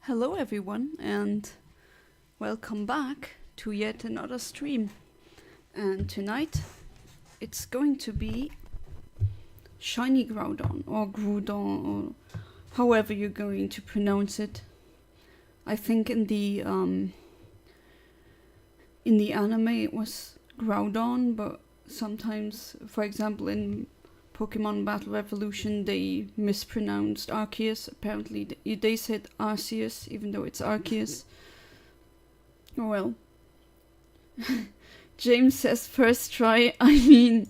Hello everyone and welcome back to yet another stream. And tonight it's going to be Shiny Groudon or Groudon or however you're going to pronounce it. I think in the anime it was Groudon, but sometimes, for example, in Pokemon Battle Revolution, they mispronounced Arceus. Apparently, they said Arceus, even though it's Arceus. Oh well. James says first try. I mean,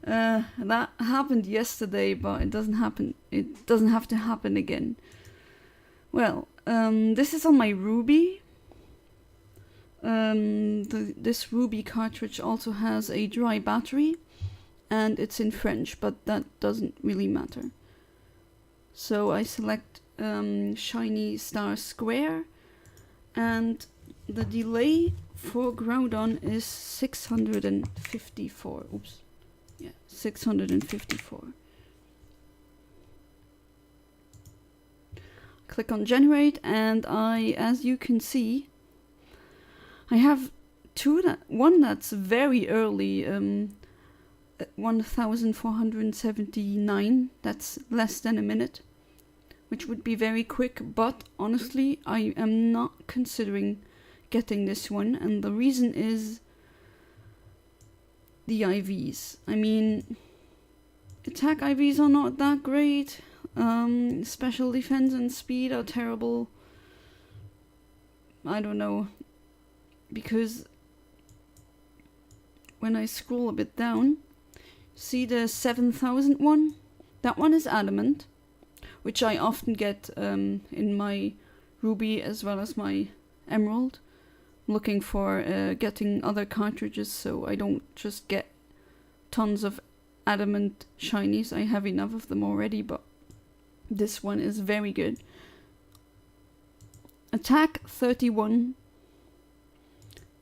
that happened yesterday, but it doesn't happen. It doesn't have to happen again. Well, this is on my Ruby. This Ruby cartridge also has a dry battery. And it's in French, but that doesn't really matter. So I select Shiny Star Square, and the delay for Groudon is 654. Oops. Yeah, 654. Click on generate, and as you can see, I have one that's very early, 1479, that's less than a minute, which would be very quick, but honestly I am not considering getting this one, and the reason is the IVs. I mean, attack IVs are not that great, special defense and speed are terrible. I don't know, because when I scroll a bit down, see the 7000 one? That one is adamant, which I often get in my Ruby as well as my Emerald. I'm looking for getting other cartridges so I don't just get tons of adamant shinies. I have enough of them already, but this one is very good. Attack 31,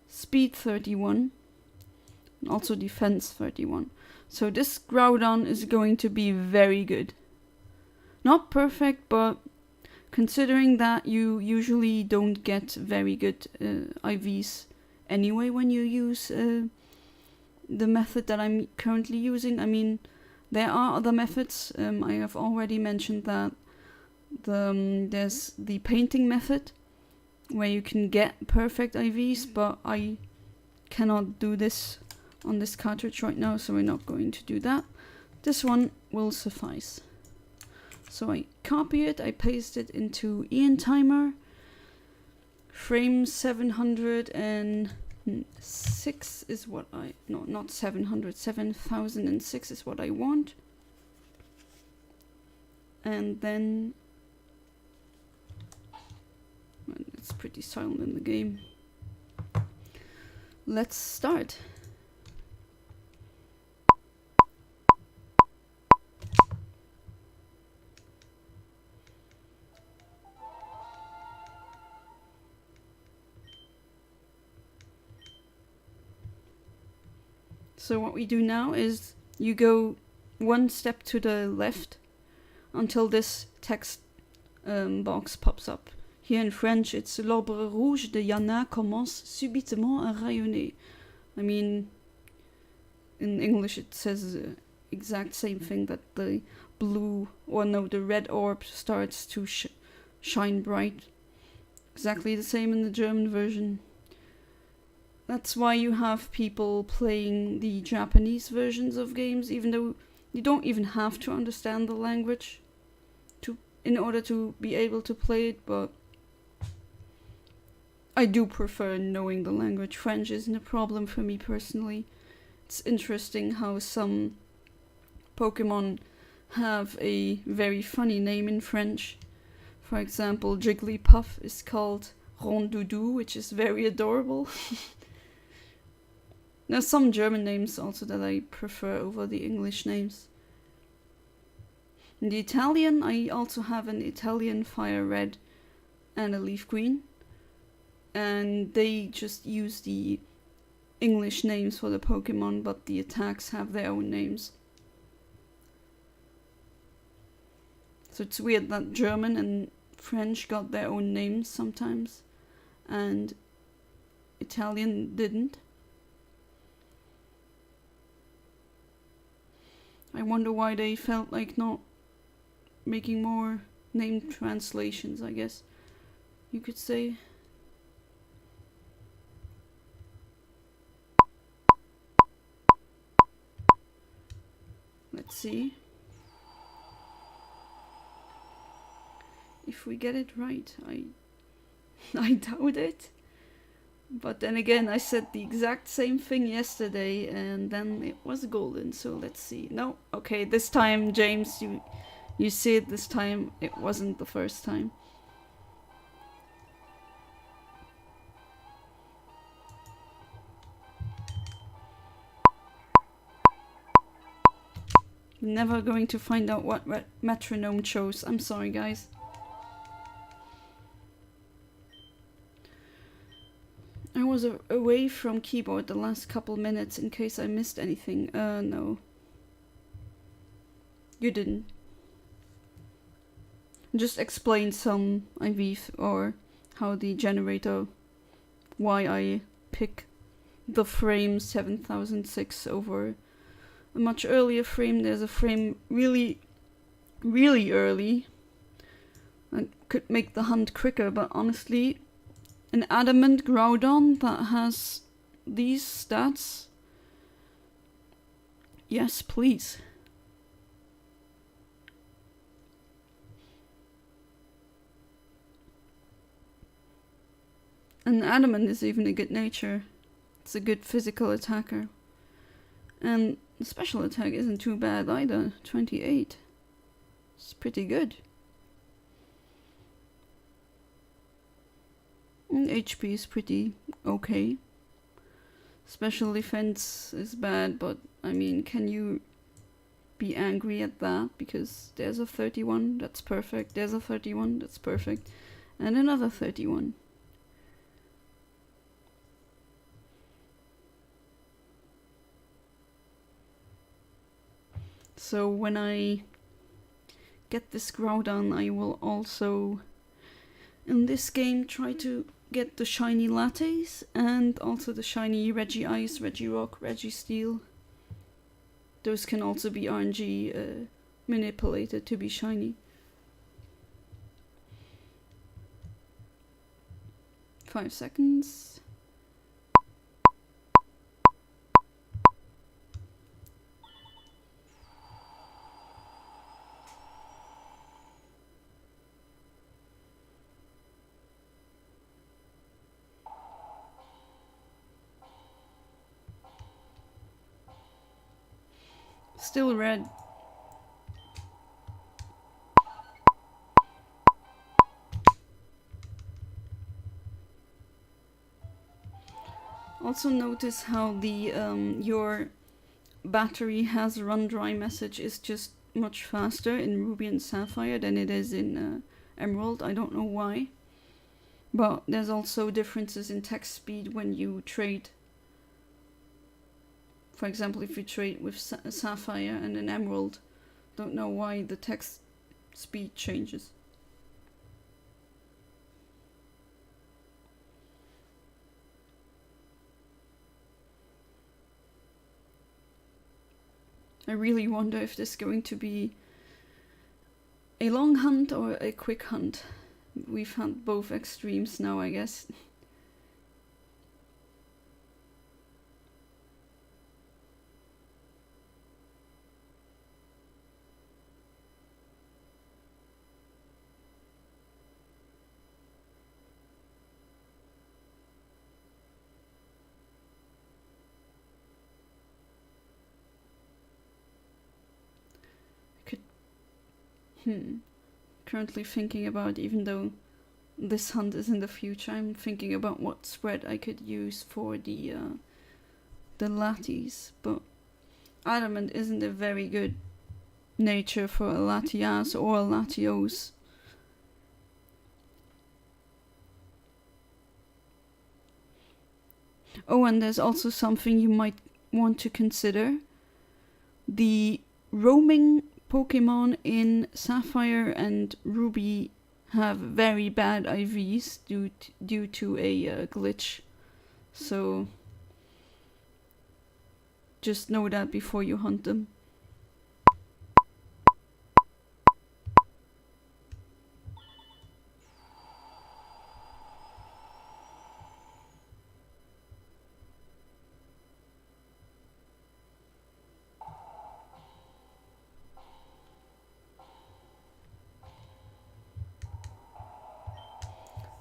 speed 31, and also defense 31. So this Groudon is going to be very good. Not perfect, but considering that you usually don't get very good IVs anyway when you use the method that I'm currently using. I mean, there are other methods. I have already mentioned that there's the painting method where you can get perfect IVs, but I cannot do this on this cartridge right now, so we're not going to do that. This one will suffice. So I copy it, I paste it into Ian Timer. Frame 706 is what not 700, 7006 is what I want. And then, well, it's pretty silent in the game. Let's start. So what we do now is you go one step to the left until this text box pops up. Here in French it's l'arbre rouge de Yana commence subitement à rayonner. I mean, in English it says the exact same thing, that the the red orb starts to shine bright. Exactly the same in the German version. That's why you have people playing the Japanese versions of games, even though you don't even have to understand the language in order to be able to play it, but I do prefer knowing the language. French isn't a problem for me personally. It's interesting how some Pokemon have a very funny name in French. For example, Jigglypuff is called Rondoudou, which is very adorable. There's some German names also that I prefer over the English names. In the Italian, I also have an Italian Fire Red and a Leaf Green. And they just use the English names for the Pokemon, but the attacks have their own names. So it's weird that German and French got their own names sometimes, and Italian didn't. I wonder why they felt like not making more name translations, I guess you could say. Let's see if we get it right. I doubt it. But then again, I said the exact same thing yesterday, and then it was golden. So let's see. No, okay, this time, James, you see it this time. It wasn't the first time. Never going to find out what metronome chose. I'm sorry, guys. I was away from keyboard the last couple minutes in case I missed anything. No. You didn't. Just explain some IV or how the generator, why I pick the frame 7006 over a much earlier frame. There's a frame really, really early that could make the hunt quicker, but honestly, an adamant Groudon that has these stats? Yes, please. And adamant is even a good nature. It's a good physical attacker. And the special attack isn't too bad either. 28. It's pretty good. And HP is pretty okay. Special defense is bad, but I mean, can you be angry at that? Because there's a 31, that's perfect. There's a 31, that's perfect. And another 31. So when I get this Groudon, I will also, in this game, try to get the shiny Lattes and also the shiny Regice, Regirock, Registeel. Those can also be RNG manipulated to be shiny. 5 seconds. Still red. Also notice how the your battery has run dry message is just much faster in Ruby and Sapphire than it is in Emerald. I don't know why. But there's also differences in text speed when you trade. For example, if you trade with Sapphire and an Emerald, don't know why the text speed changes. I really wonder if this is going to be a long hunt or a quick hunt. We've had both extremes now, I guess. Currently thinking about, even though this hunt is in the future, I'm thinking about what spread I could use for the Lattes, but Adamant isn't a very good nature for a Latias or a Latios. Oh, and there's also something you might want to consider. The roaming Pokemon in Sapphire and Ruby have very bad IVs due to a glitch. So just know that before you hunt them.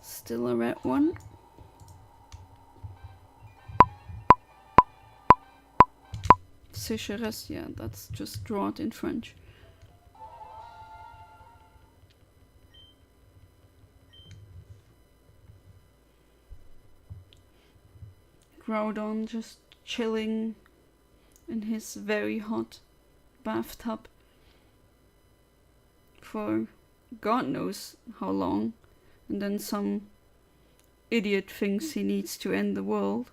Still a red one. Sécheresse, yeah, that's just drought in French. Groudon just chilling in his very hot bathtub for God knows how long, and then some idiot thinks he needs to end the world.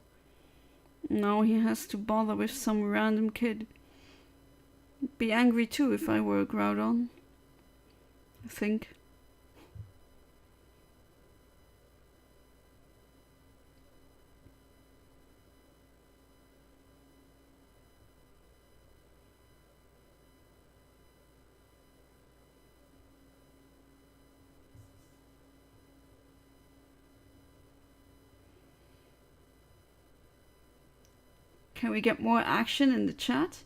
Now he has to bother with some random kid. I'd be angry too if I were a Groudon, I think. Can we get more action in the chat?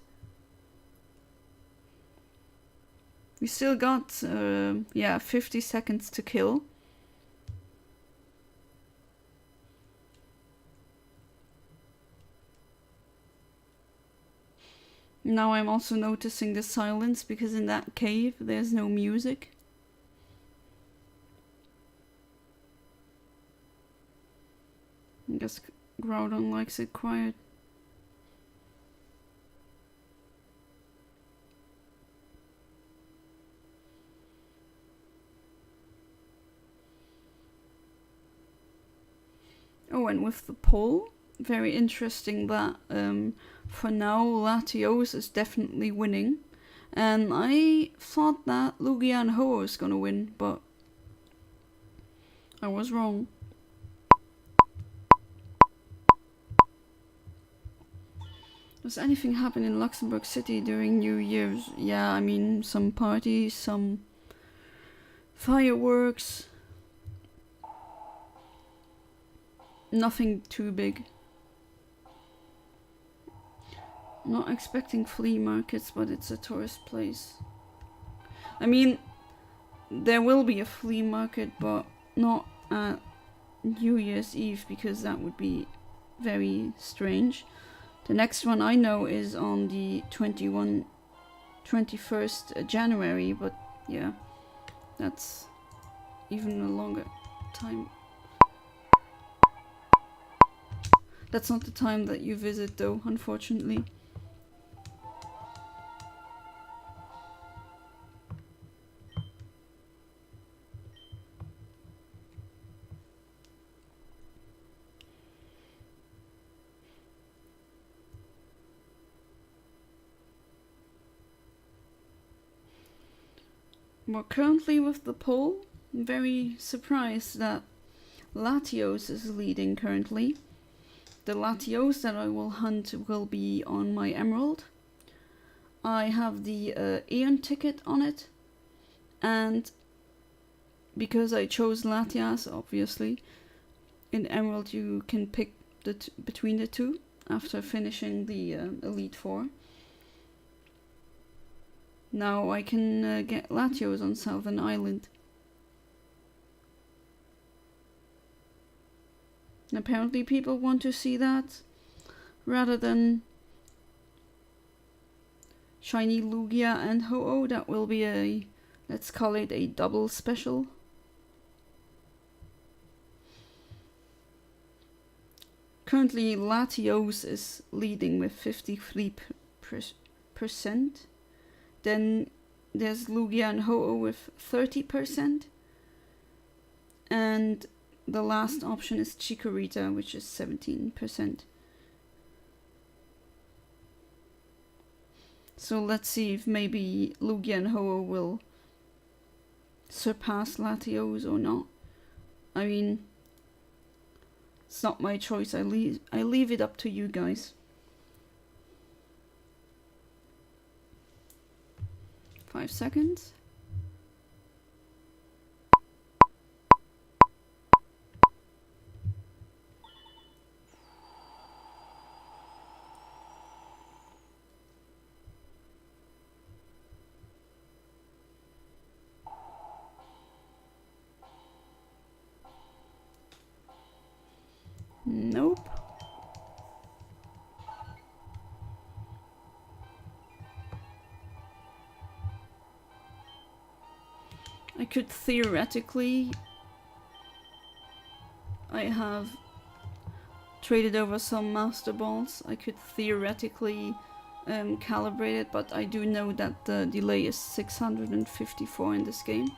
We still got, 50 seconds to kill. Now I'm also noticing the silence because in that cave there's no music. I guess Groudon likes it quiet. Oh, and with the poll, very interesting that for now Latios is definitely winning. And I thought that Lugia and Ho was gonna win, but I was wrong. Does anything happen in Luxembourg City during New Year's? Yeah, I mean, some parties, some fireworks. Nothing too big. Not expecting flea markets, but it's a tourist place. I mean, there will be a flea market, but not at New Year's Eve, because that would be very strange. The next one I know is on the 21st January, but yeah, that's even a longer time. That's not the time that you visit though, unfortunately. But currently with the poll, I'm very surprised that Latios is leading currently. The Latios that I will hunt will be on my Emerald. I have the Aeon ticket on it, and because I chose Latias, obviously, in Emerald you can pick between the two after finishing the Elite Four. Now I can get Latios on Southern Island. And apparently people want to see that rather than Shiny Lugia and Ho-Oh. That will be a, let's call it a double special. Currently Latios is leading with 53%. Then there's Lugia and Ho-Oh with 30%. And the last option is Chikorita, which is 17%. So let's see if maybe Lugia and Ho-Oh will surpass Latios or not. I mean, it's not my choice. I leave it up to you guys. 5 seconds. Nope. I could theoretically... I have traded over some Master Balls. I could theoretically calibrate it, but I do know that the delay is 654 in this game.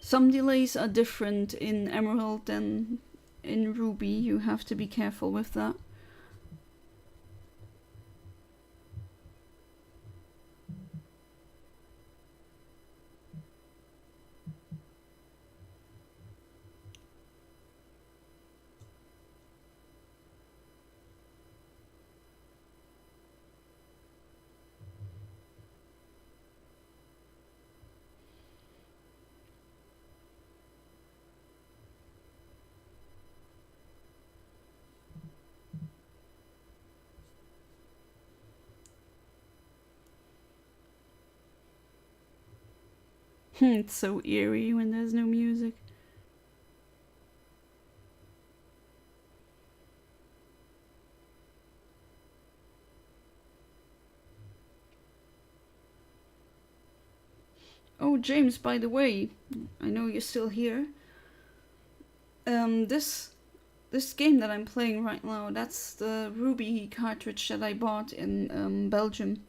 Some delays are different in Emerald than in Ruby. You have to be careful with that. It's so eerie when there's no music. Oh, James, by the way, I know you're still here. This game that I'm playing right now, that's the Ruby cartridge that I bought in Belgium.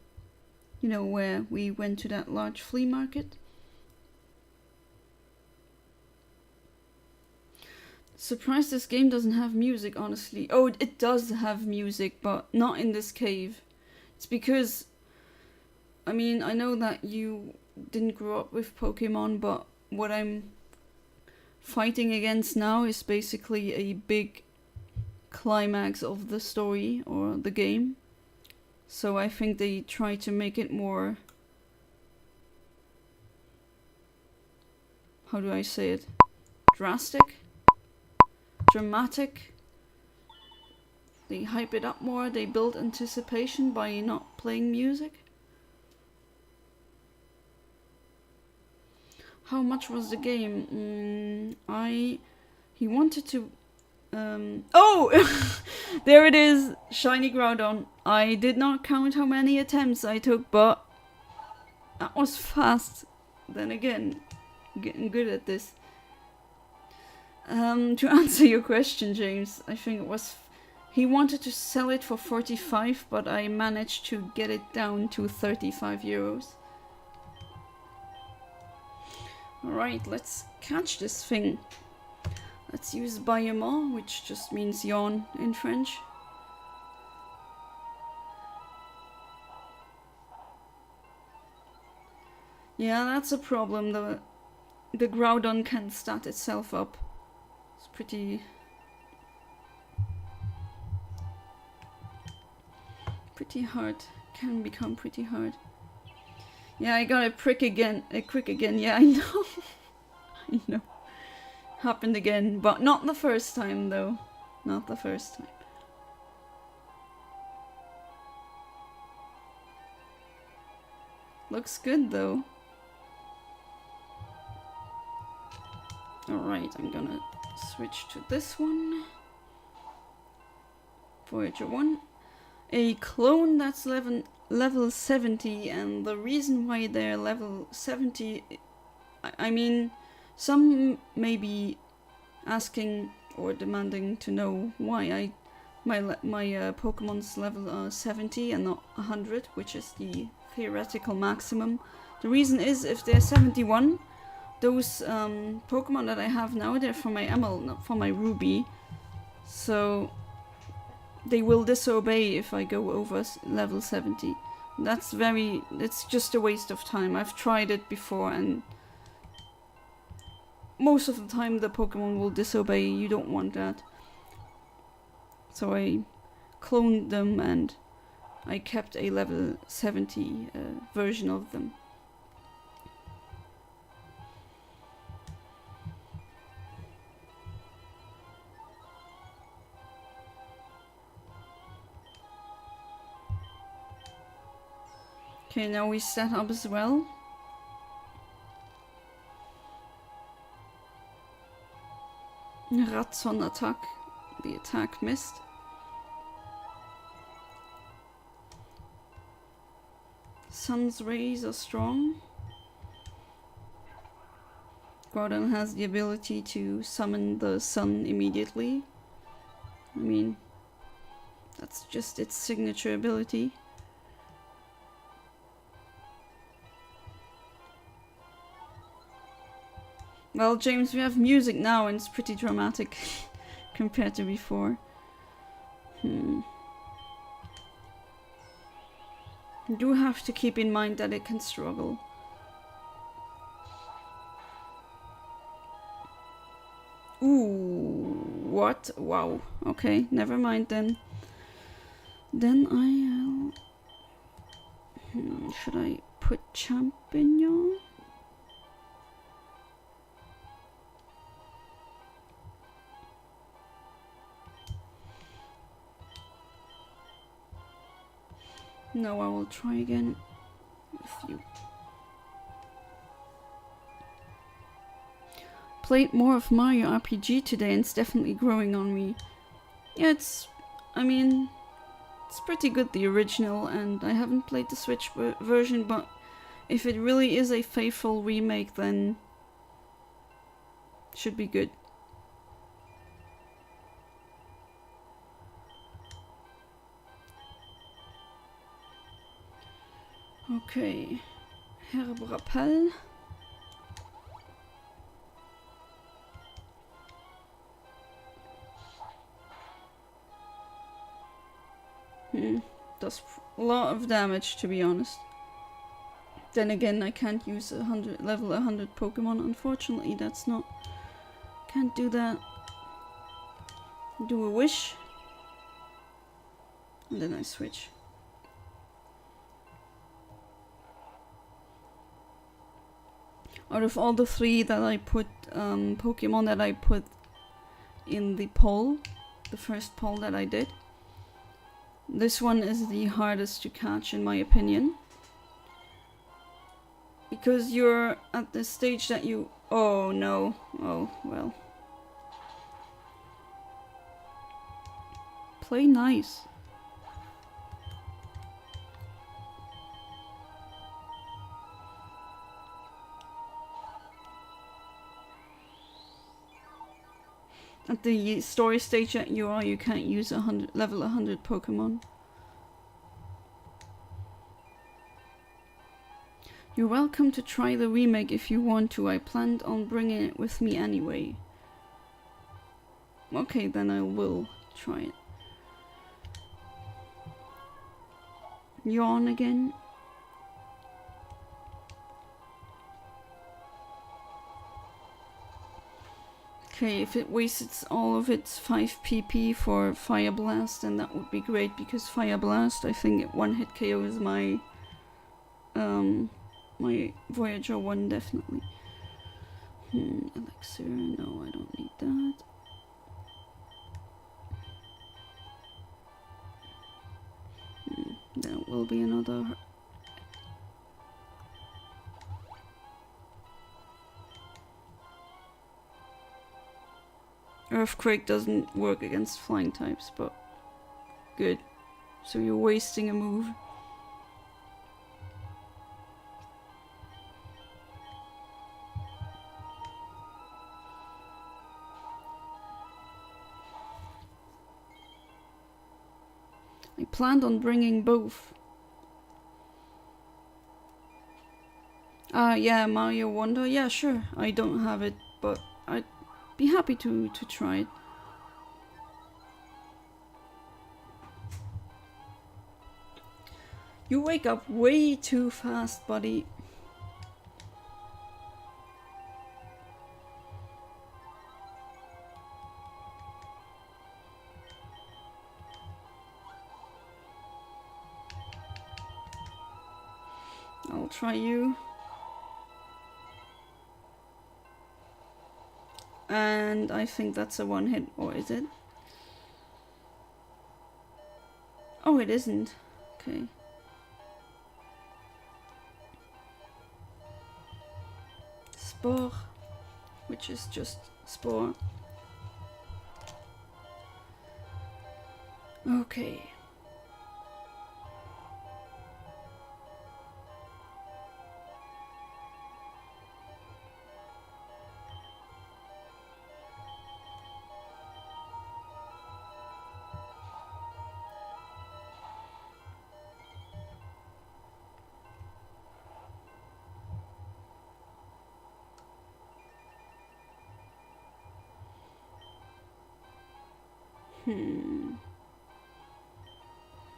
You know, where we went to that large flea market. Surprised this game doesn't have music, honestly. Oh, it does have music, but not in this cave. It's because, I mean, I know that you didn't grow up with Pokemon, but what I'm fighting against now is basically a big climax of the story or the game. So I think they try to make it more... How do I say it? Drastic? Dramatic. They hype it up more, they build anticipation by not playing music. How much was the game? He wanted to... Oh! There it is! Shiny Groudon. I did not count how many attempts I took, but... that was fast. Then again, getting good at this. To answer your question, James, I think it was... He wanted to sell it for 45, but I managed to get it down to 35 euros. Alright, let's catch this thing. Let's use Bayamon, which just means yawn in French. Yeah, that's a problem. The Groudon can't stat itself up. It's pretty hard. Can become pretty hard. Yeah, I got a crick again. Yeah, I know. I know. Happened again, but not the first time though. Not the first time. Looks good though. Alright, I'm gonna switch to this one. Voyager 1. A clone that's level 70, and the reason why they're level 70, I mean, some may be asking or demanding to know why my Pokemon's level 70 and not 100, which is the theoretical maximum. The reason is if they're 71, those Pokemon that I have now, they're for my Emerald, not for my Ruby. So they will disobey if I go over level 70. It's just a waste of time. I've tried it before and most of the time the Pokemon will disobey. You don't want that. So I cloned them and I kept a level 70 version of them. Okay, now we set up as well. Ratson attack. The attack missed. Sun's rays are strong. Groudon has the ability to summon the sun immediately. I mean, that's just its signature ability. Well, James, we have music now and it's pretty dramatic compared to before. You do have to keep in mind that it can struggle. Ooh, what? Wow. Okay, never mind then. Then I'll... should I put Champignon? No, I will try again with you. Played more of Mario RPG today and it's definitely growing on me. Yeah, I mean, it's pretty good, the original, and I haven't played the Switch version, but if it really is a faithful remake, then it should be good. Okay, Herbrapel. Does a lot of damage, to be honest. Then again, I can't use level 100 Pokemon. Unfortunately, that's not... Can't do that. Do a wish. And then I switch. Out of all the 3 that I put, Pokemon that I put in the poll, the first poll that I did, this one is the hardest to catch in my opinion. Because you're at the stage that you... Oh no. Oh well. Play nice. At the story stage that you are, you can't use level 100 Pokemon. You're welcome to try the remake if you want to. I planned on bringing it with me anyway. Okay, then I will try it. Yawn again. Okay, if it wastes all of its 5 PP for Fire Blast, then that would be great, because Fire Blast, I think it one-hit KOs my my Voyager 1 definitely. Elixir, no, I don't need that. There will be another... Earthquake doesn't work against flying types, but good. So you're wasting a move. I planned on bringing both. Yeah, Mario Wonder. Yeah, sure. I don't have it, but I'd be happy to try it. You wake up way too fast, buddy. I'll try you. And I think that's a one hit, or is it? Oh, it isn't. Okay. Spore, which is just spore. Okay.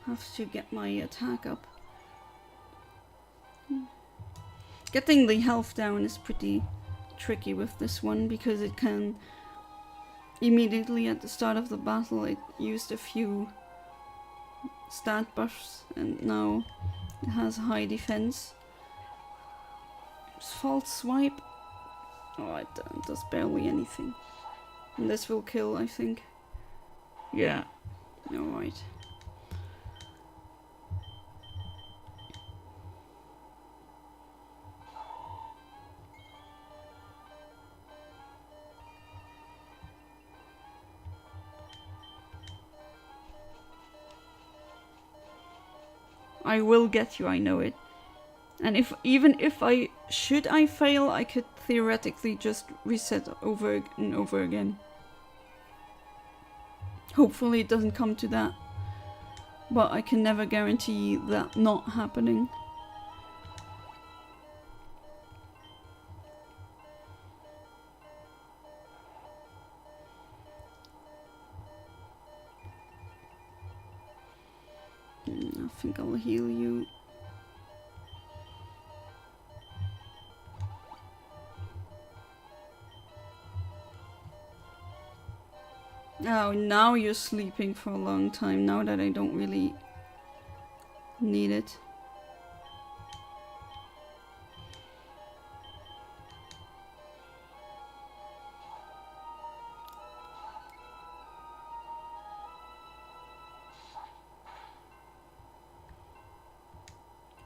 Have to get my attack up. Getting the health down is pretty tricky with this one because it can immediately at the start of the battle it used a few stat buffs and now it has high defense. False swipe. Oh, it does barely anything. And this will kill, I think. Yeah. Alright. I will get you, I know it. And even if I fail, I could theoretically just reset over and over again. Hopefully it doesn't come to that. But I can never guarantee that not happening. I think I'll heal you. Oh, now you're sleeping for a long time, now that I don't really need it.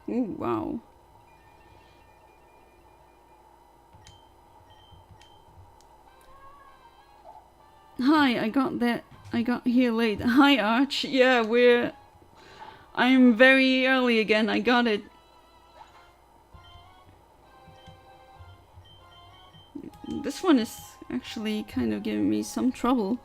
Ooh, wow. Hi, I got here late. Hi, Arch. Yeah, I'm very early again. I got it. This one is actually kind of giving me some trouble.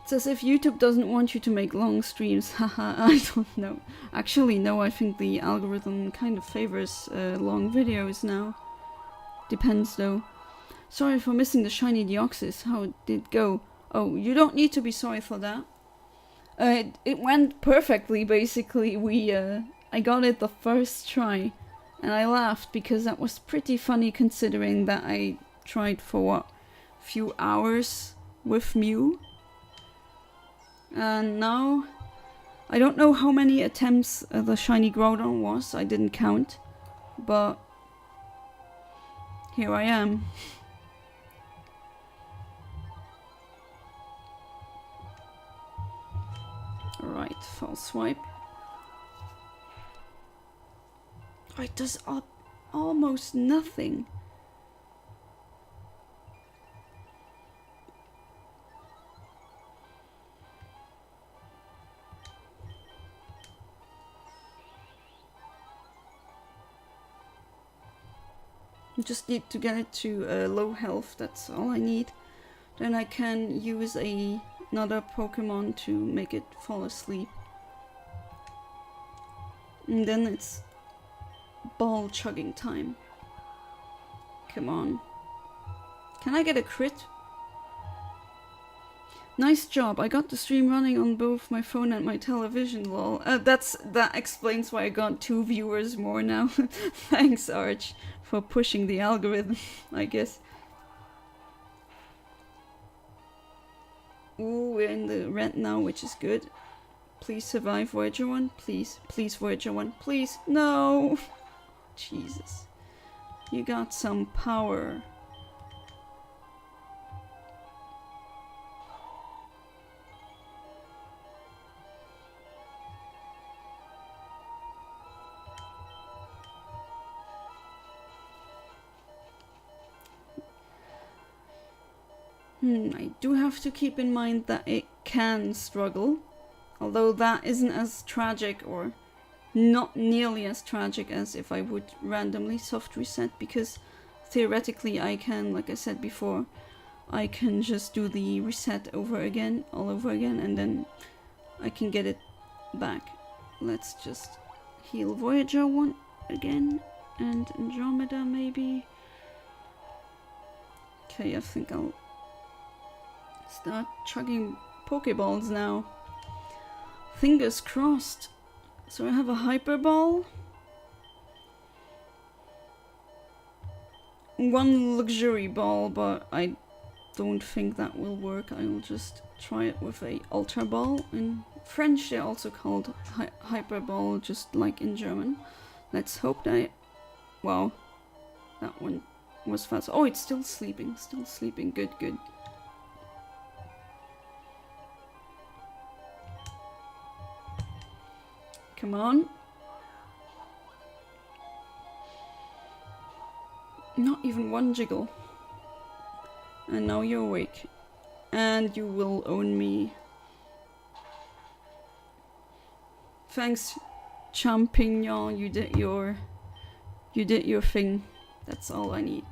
It's as if YouTube doesn't want you to make long streams. Haha, I don't know. Actually, no, I think the algorithm kind of favors long videos now. Depends though. Sorry for missing the shiny Deoxys. How did it go? Oh, you don't need to be sorry for that. It went perfectly, basically. I got it the first try. And I laughed because that was pretty funny considering that I tried for what? A few hours with Mew. And now, I don't know how many attempts the shiny Groudon was. I didn't count. But here I am. Alright, false swipe. Oh, it does almost nothing. I just need to get it to low health, that's all I need. Then I can use another Pokemon to make it fall asleep. And then it's ball chugging time. Come on. Can I get a crit? Nice job. I got the stream running on both my phone and my television, lol. That explains why I got 2 viewers more now. Thanks, Arch, for pushing the algorithm, I guess. Ooh, we're in the red now, which is good. Please survive, Voyager 1. Please. Please, Voyager 1. Please. No! Jesus. You got some power. I do have to keep in mind that it can struggle. Although that isn't as tragic, or not nearly as tragic as if I would randomly soft reset, because theoretically I can, like I said before, I can just do the reset all over again, and then I can get it back. Let's just heal Voyager 1 again, and Andromeda maybe. Okay, I think I'll start chugging Pokeballs now. Fingers crossed. So I have a Hyper Ball. 1 Luxury Ball, but I don't think that will work. I will just try it with a Ultra Ball. In French they're also called Hyper Ball, just like in German. Let's hope that wow, that one was fast. Oh, it's still sleeping. Still sleeping. Good, good. Come on. Not even 1 jiggle. And now you're awake. And you will own me. Thanks, Champignon. You did your thing. That's all I need.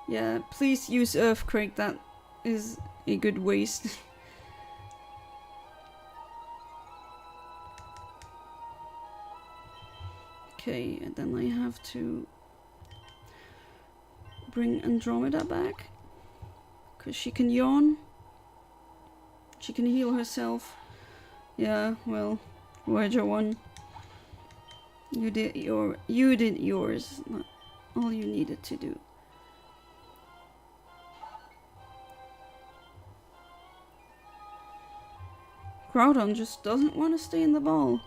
Yeah, please use Earthquake, that is a good waste. Okay, and then I have to bring Andromeda back, because she can yawn. She can heal herself. Yeah, well, Voyager 1. You did yours. Not all you needed to do. Groudon just doesn't want to stay in the ball.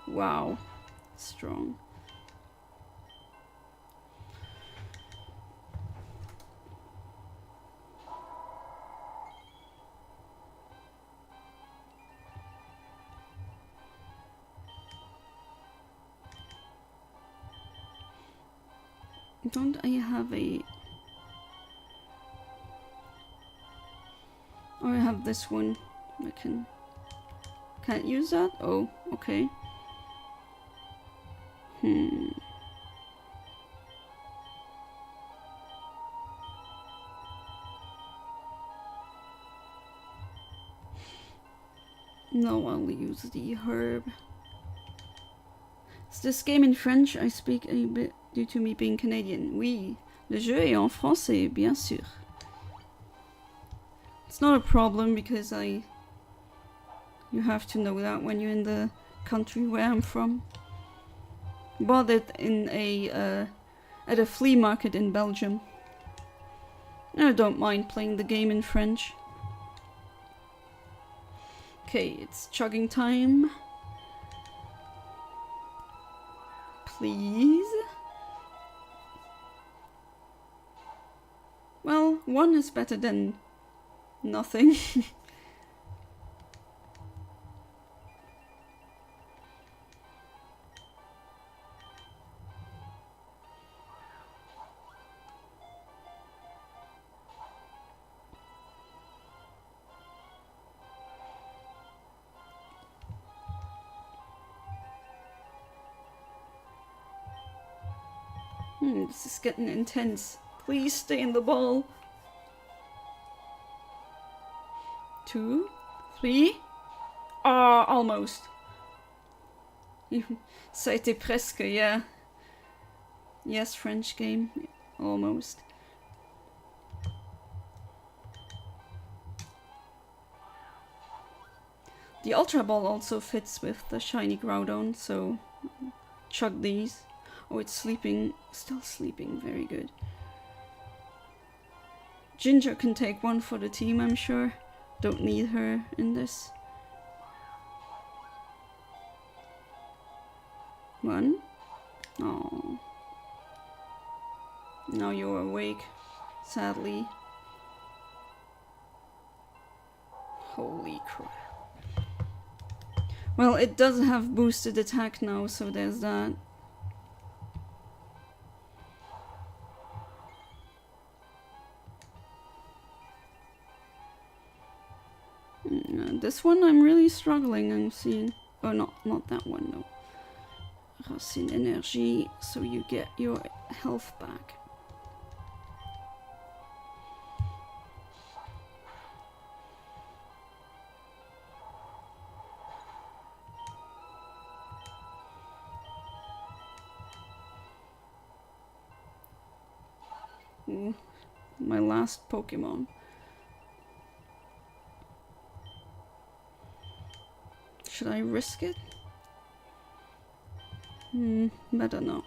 Wow, strong. Don't I have a... Oh, I have this one. I can't use that? Oh, okay. No, I'll use the herb. Is this game in French? I speak a bit due to me being Canadian. Oui, le jeu est en français, bien sûr. It's not a problem because you have to know that when you're in the country where I'm from. Bought it in at a flea market in Belgium. I don't mind playing the game in French. Okay, it's chugging time. Please. Well, 1 is better than nothing. This is getting intense. Please stay in the ball. 2, 3. Ah, almost. Ça a été presque, yeah. Yes, French game. Almost. The Ultra Ball also fits with the shiny Groudon, so chug these. Oh, it's sleeping. Still sleeping. Very good. Ginger can take one for the team, I'm sure. Don't need her in this. 1. Oh. Now you're awake, sadly. Holy crap. Well, it does have boosted attack now, so there's that. This one I'm really struggling, I'm seeing. Oh, not that one, no. Racine Energy, so you get your health back. Ooh, my last Pokemon. Should I risk it? Better not.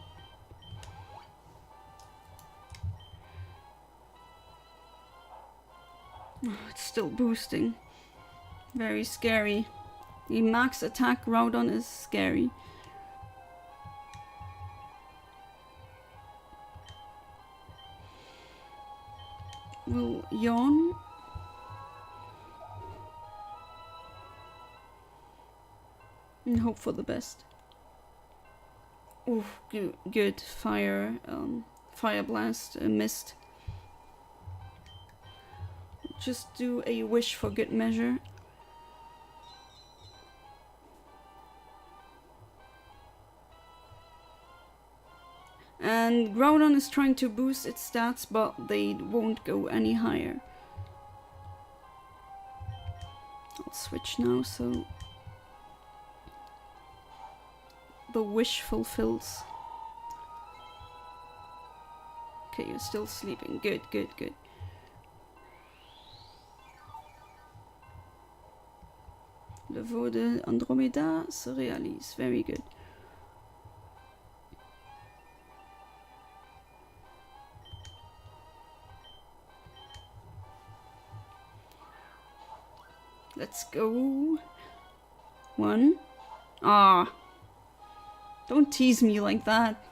Oh, it's still boosting. Very scary. The max attack Groudon is scary. Will yawn. And hope for the best. Oh, good. Fire blast, mist. Just do a wish for good measure. And Groudon is trying to boost its stats, but they won't go any higher. I'll switch now, so the wish fulfills. Okay, you're still sleeping. Good. Le vœu de Andromeda se réalise. Very good. Let's go. 1. Ah. Don't tease me like that.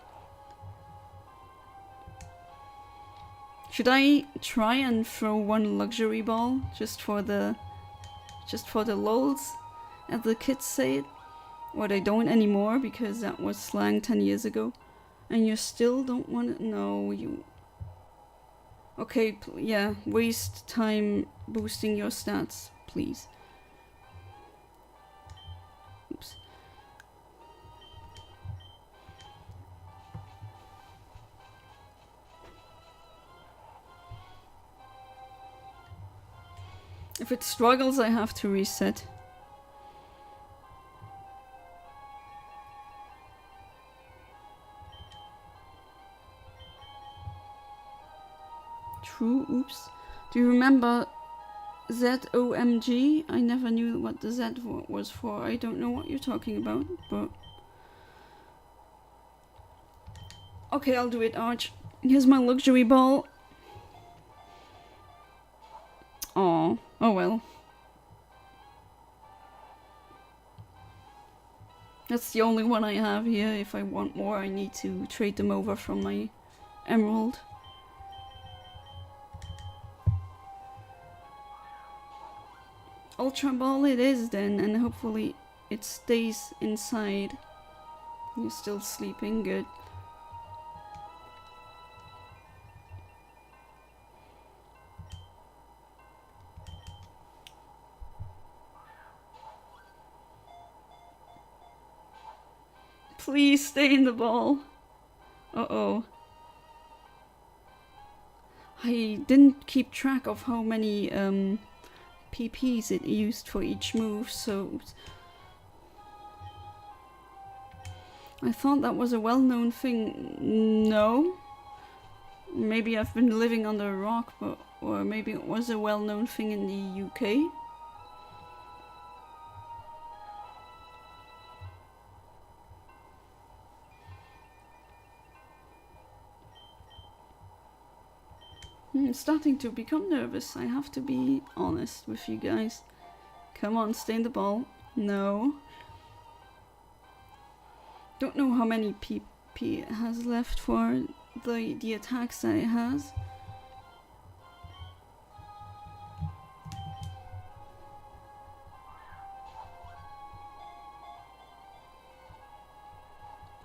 Should I try and throw one luxury ball just for the lols, as the kids say it? Or they don't anymore because that was slang 10 years ago. And you still don't want it? No, you... Okay, yeah, waste time boosting your stats, please. Oops. If it struggles, I have to reset. True, oops. Do you remember ZOMG? I never knew what the Z was for. I don't know what you're talking about, but... Okay, I'll do it, Arch. Here's my luxury ball. Oh well. That's the only one I have here. If I want more, I need to trade them over from my emerald. Ultra Ball it is then, and hopefully it stays inside. You're still sleeping, good. Please stay in the ball. Uh-oh. I didn't keep track of how many PPs it used for each move, so I thought that was a well-known thing. No. Maybe I've been living under a rock, but or maybe it was a well-known thing in the UK. I'm starting to become nervous. I have to be honest with you guys. Come on, stay in the ball. No. Don't know how many PP it has left for the attacks that it has.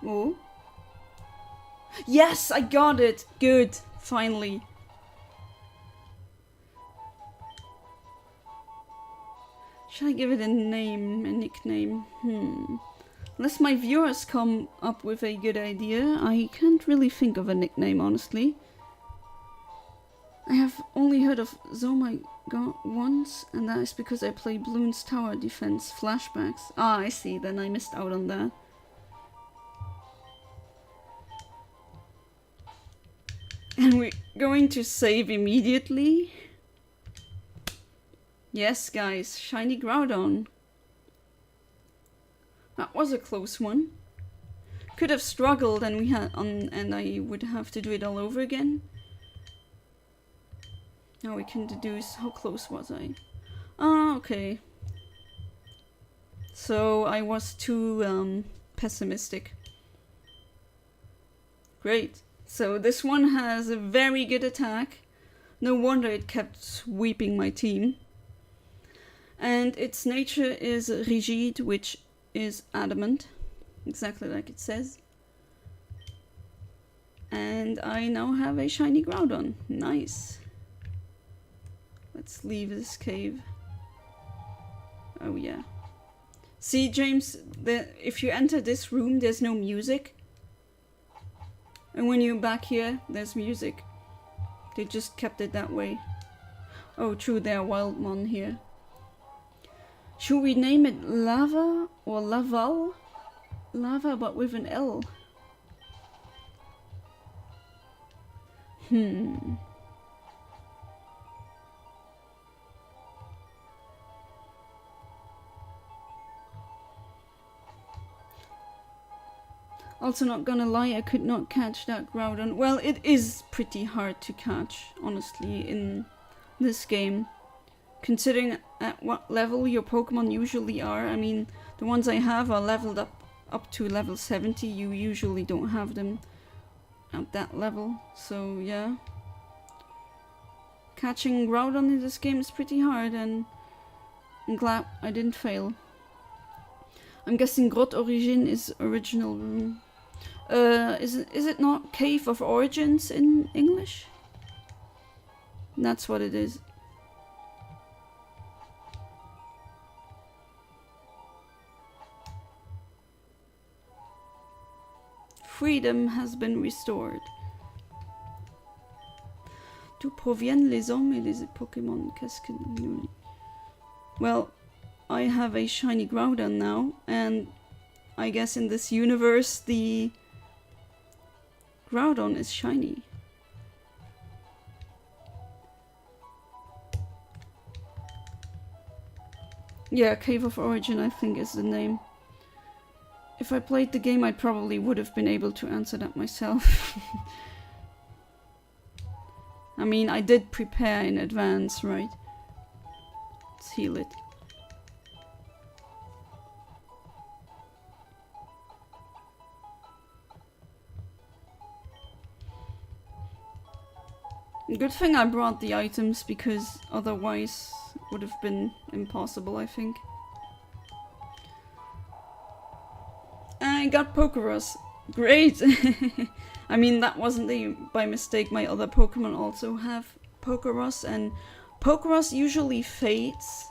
Oh. Yes, I got it! Good, finally. Should I give it a name, a nickname? Unless my viewers come up with a good idea, I can't really think of a nickname, honestly. I have only heard of Zoma once, and that is because I play Bloons Tower Defense flashbacks. Ah, I see, then I missed out on that. And we're going to save immediately. Yes, guys, shiny Groudon. That was a close one. Could have struggled, and and I would have to do it all over again. Now we can deduce how close was I. Ah, okay. So I was too pessimistic. Great. So this one has a very good attack. No wonder it kept sweeping my team. And its nature is rigide, which is adamant, exactly like it says. And I now have a shiny Groudon. Nice. Let's leave this cave. Oh yeah. See, James, if you enter this room, there's no music. And when you're back here, there's music. They just kept it that way. Oh, true, there are Wildmon here. Should we name it Lava or Laval? Lava, but with an L. Also, not gonna lie, I could not catch that Groudon. Well, it is pretty hard to catch, honestly, in this game. Considering at what level your Pokemon usually are. I mean, the ones I have are leveled up to level 70. You usually don't have them at that level. So, yeah. Catching Groudon in this game is pretty hard, and I'm glad I didn't fail. I'm guessing Grotte Origin is original room. Is it not Cave of Origins in English? That's what it is. Freedom has been restored. D'où proviennent les hommes et les Pokémon? Qu'est-ce que nous... Well, I have a shiny Groudon now, and I guess in this universe the Groudon is shiny. Yeah, Cave of Origin I think is the name. If I played the game, I probably would have been able to answer that myself. I mean, I did prepare in advance, right? Let's heal it. Good thing I brought the items, because otherwise it would have been impossible, I think. I got Pokeros. Great! I mean, that wasn't by mistake. My other Pokemon also have Pokeros, and Pokeros usually fades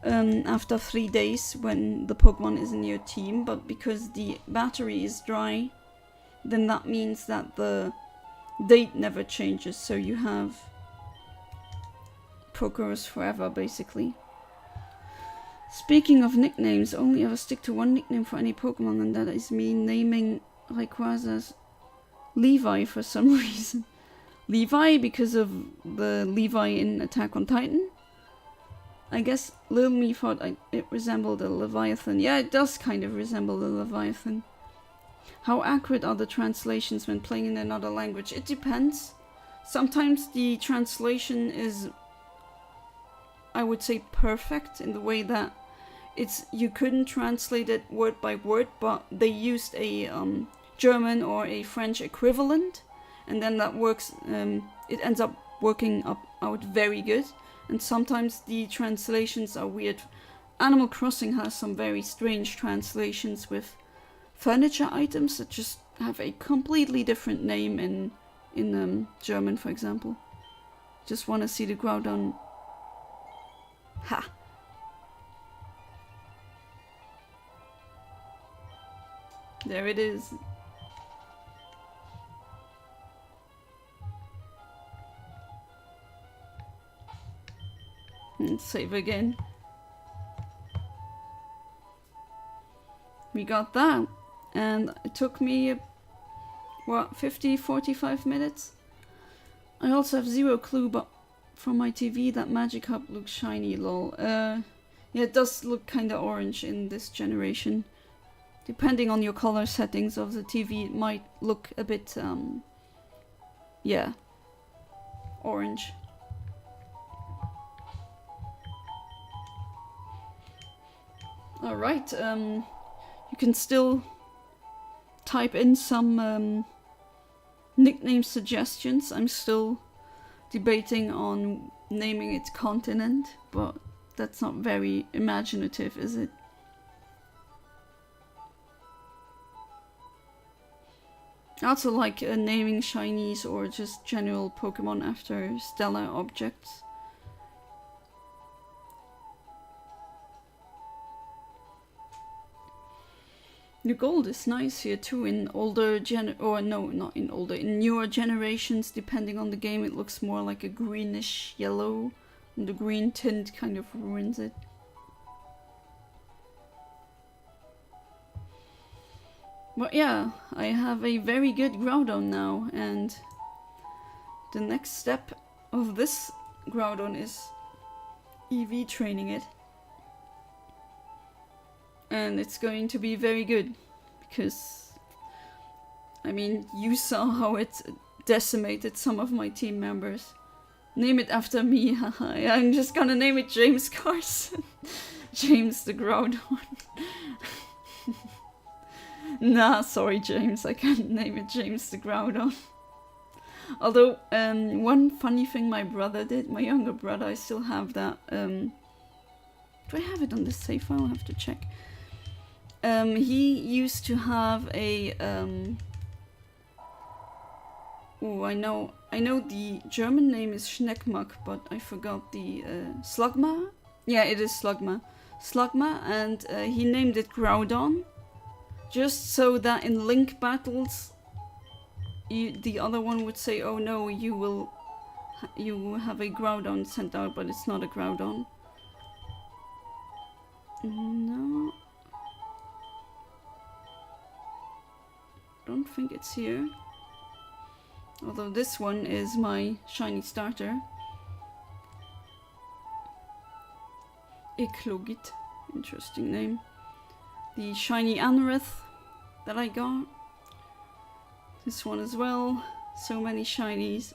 after 3 days when the Pokemon is in your team, but because the battery is dry, then that means that the date never changes, so you have Pokeros forever, basically. Speaking of nicknames, only ever stick to one nickname for any Pokemon, and that is me naming Rayquaza's Levi for some reason. Levi because of the Levi in Attack on Titan. I guess little me thought it resembled a Leviathan. Yeah, it does kind of resemble a Leviathan. How accurate are the translations when playing in another language? It depends. Sometimes the translation is, I would say, perfect in the way that you couldn't translate it word by word, but they used a German or a French equivalent, and then that works. It ends up working out very good. And sometimes the translations are weird. Animal Crossing has some very strange translations with furniture items that just have a completely different name in German, for example. Just want to see the Groudon. Ha! There it is. And save again. We got that. And it took me, what, 45 minutes? I also have zero clue, but from my TV that Magikarp looks shiny, lol. Yeah, it does look kinda orange in this generation. Depending on your color settings of the TV, it might look a bit, yeah, orange. Alright, you can still type in some nickname suggestions. I'm still debating on naming its continent, but that's not very imaginative, is it? I also like naming shinies or just general Pokemon after stellar objects. The gold is nice here too. In older in newer generations, depending on the game, it looks more like a greenish yellow, and the green tint kind of ruins it. But yeah, I have a very good Groudon now, and the next step of this Groudon is EV training it. And it's going to be very good, because, I mean, you saw how it decimated some of my team members. Name it after me, haha. I'm just gonna name it James Carson. James the Groudon. Nah, sorry James, I can't name it James the Groudon. Although, one funny thing my brother did, my younger brother, I still have that, do I have it on the save file? I'll have to check. He used to have a, I know the German name is Schneckmuck, but I forgot the, Slugma? Yeah, it is Slugma. Slugma, and he named it Groudon, just so that in link battles, the other one would say, oh no, you have a Groudon sent out, but it's not a Groudon. No. Don't think it's here. Although this one is my shiny starter. Eklogit. Interesting name. The shiny Anorith that I got. This one as well. So many shinies.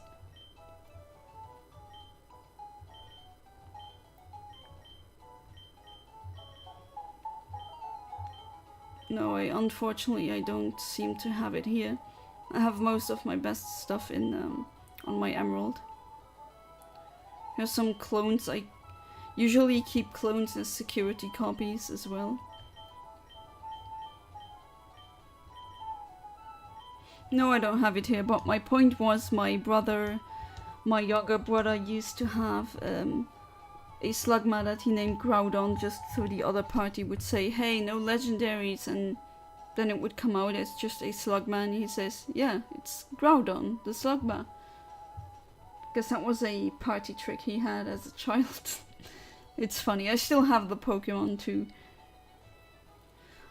No, unfortunately I don't seem to have it here. I have most of my best stuff in on my Emerald. Here's some clones. I usually keep clones as security copies as well. No, I don't have it here, but my point was my younger brother used to have a Slugma that he named Groudon, just so the other party would say, hey, no legendaries, and then it would come out as just a Slugma, he says, yeah, it's Groudon, the Slugma. Because that was a party trick he had as a child. It's funny. I still have the Pokemon too.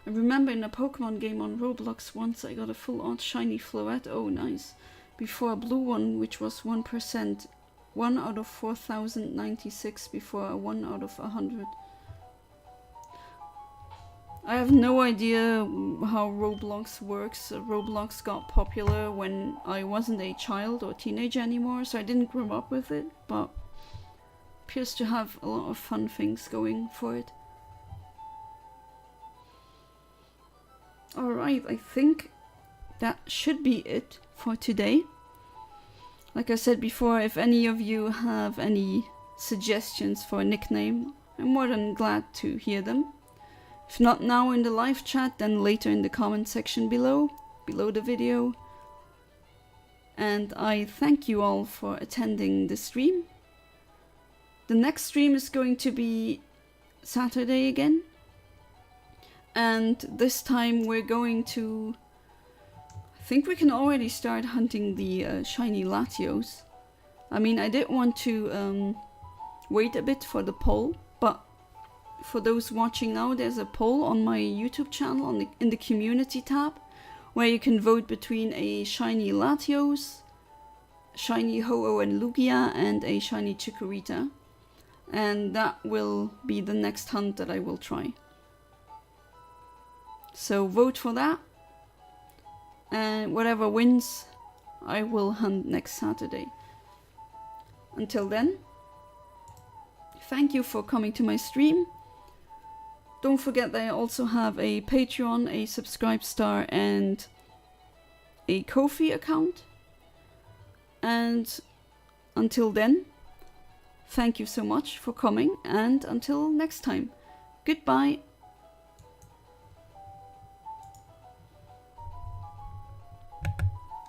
I remember in a Pokemon game on Roblox once I got a full art shiny Floette. Oh, nice. Before a blue one, which was 1%. 1 out of 4,096 before a 1 out of 100. I have no idea how Roblox works. Roblox got popular when I wasn't a child or teenager anymore, so I didn't grow up with it, but appears to have a lot of fun things going for it. Alright, I think that should be it for today. Like I said before, if any of you have any suggestions for a nickname, I'm more than glad to hear them. If not now in the live chat, then later in the comment section below the video. And I thank you all for attending the stream. The next stream is going to be Saturday again. And this time we're going to... I think we can already start hunting the shiny Latios. I mean, I did want to wait a bit for the poll, but for those watching now, there's a poll on my YouTube channel in the community tab, where you can vote between a shiny Latios, shiny Ho-Oh and Lugia, and a shiny Chikorita. And that will be the next hunt that I will try. So vote for that, and whatever wins, I will hunt next Saturday. Until then, thank you for coming to my stream. Don't forget that I also have a Patreon, a Subscribe Star, and a Ko-fi account. And until then, thank you so much for coming, and until next time, goodbye.